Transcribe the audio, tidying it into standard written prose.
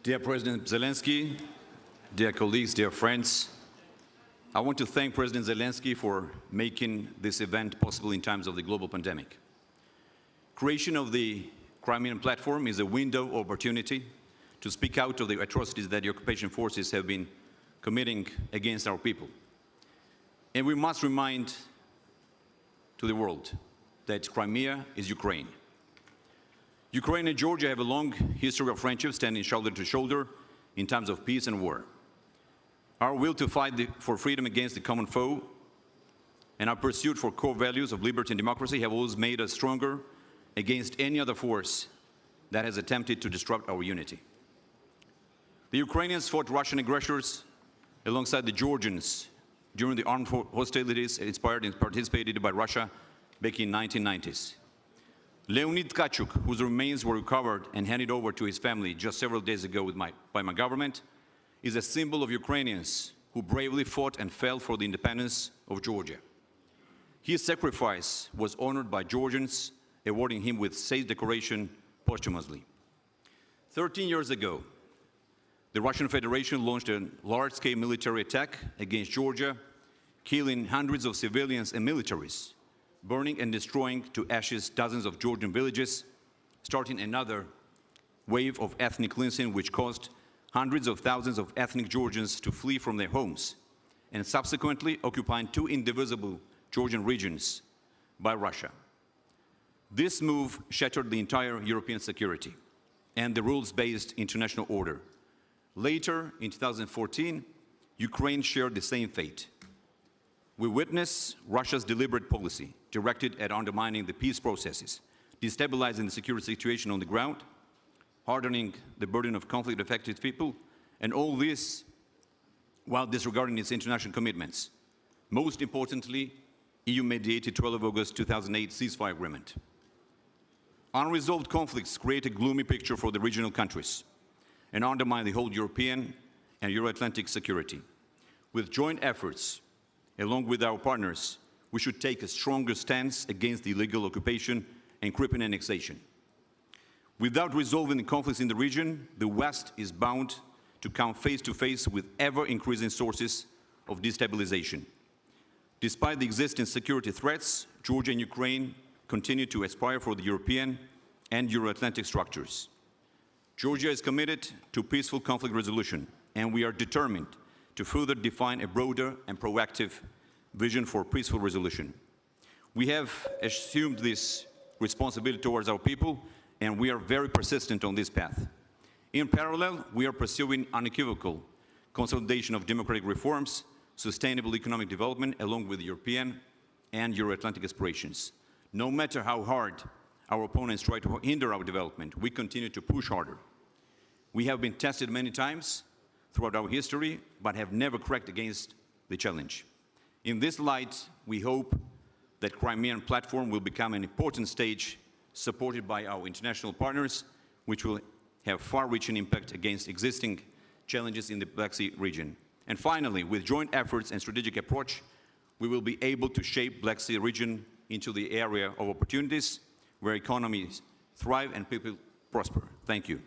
Dear President Zelensky, dear colleagues, dear friends, I want to thank President Zelensky for making this event possible in times of the global pandemic. Creation of the Crimean platform is a window of opportunity to speak out of the atrocities that the occupation forces have been committing against our people. And we must remind to the world that Crimea is Ukraine. Ukraine and Georgia have a long history of friendship, standing shoulder to shoulder in times of peace and war. Our will to fight for freedom against the common foe and our pursuit for core values of liberty and democracy have always made us stronger against any other force that has attempted to disrupt our unity. The Ukrainians fought Russian aggressors alongside the Georgians during the armed hostilities inspired and participated by Russia back in the 1990s. Leonid Tkachuk, whose remains were recovered and handed over to his family just several days ago by my government, is a symbol of Ukrainians who bravely fought and fell for the independence of Georgia. His sacrifice was honored by Georgians, awarding him with State decoration posthumously. 13 years ago, the Russian Federation launched a large-scale military attack against Georgia, killing hundreds of civilians and militaries, burning and destroying to ashes dozens of Georgian villages, starting another wave of ethnic cleansing which caused hundreds of thousands of ethnic Georgians to flee from their homes, and subsequently occupying two indivisible Georgian regions by Russia. This move shattered the entire European security and the rules-based international order. Later, in 2014, Ukraine shared the same fate. We witnessed Russia's deliberate policy directed at undermining the peace processes, destabilizing the security situation on the ground, hardening the burden of conflict-affected people, and all this while disregarding its international commitments. Most importantly, EU-mediated 12 August 2008 ceasefire agreement. Unresolved conflicts create a gloomy picture for the regional countries and undermine the whole European and Euro-Atlantic security. With joint efforts, along with our partners, we should take a stronger stance against the illegal occupation and crippling annexation. Without resolving the conflicts in the region, the West is bound to come face to face with ever-increasing sources of destabilization. Despite the existing security threats, Georgia and Ukraine continue to aspire for the European and Euro-Atlantic structures. Georgia is committed to peaceful conflict resolution, and we are determined to further define a broader and proactive vision for peaceful resolution. We have assumed this responsibility towards our people, and we are very persistent on this path. In parallel, we are pursuing unequivocal consolidation of democratic reforms, sustainable economic development, along with European and Euro-Atlantic aspirations. No matter how hard our opponents try to hinder our development, we continue to push harder. We have been tested many times throughout our history, but have never cracked against the challenge. In this light, we hope that Crimean platform will become an important stage supported by our international partners, which will have far-reaching impact against existing challenges in the Black Sea region. And finally, with joint efforts and strategic approach, we will be able to shape Black Sea region into the area of opportunities where economies thrive and people prosper. Thank you.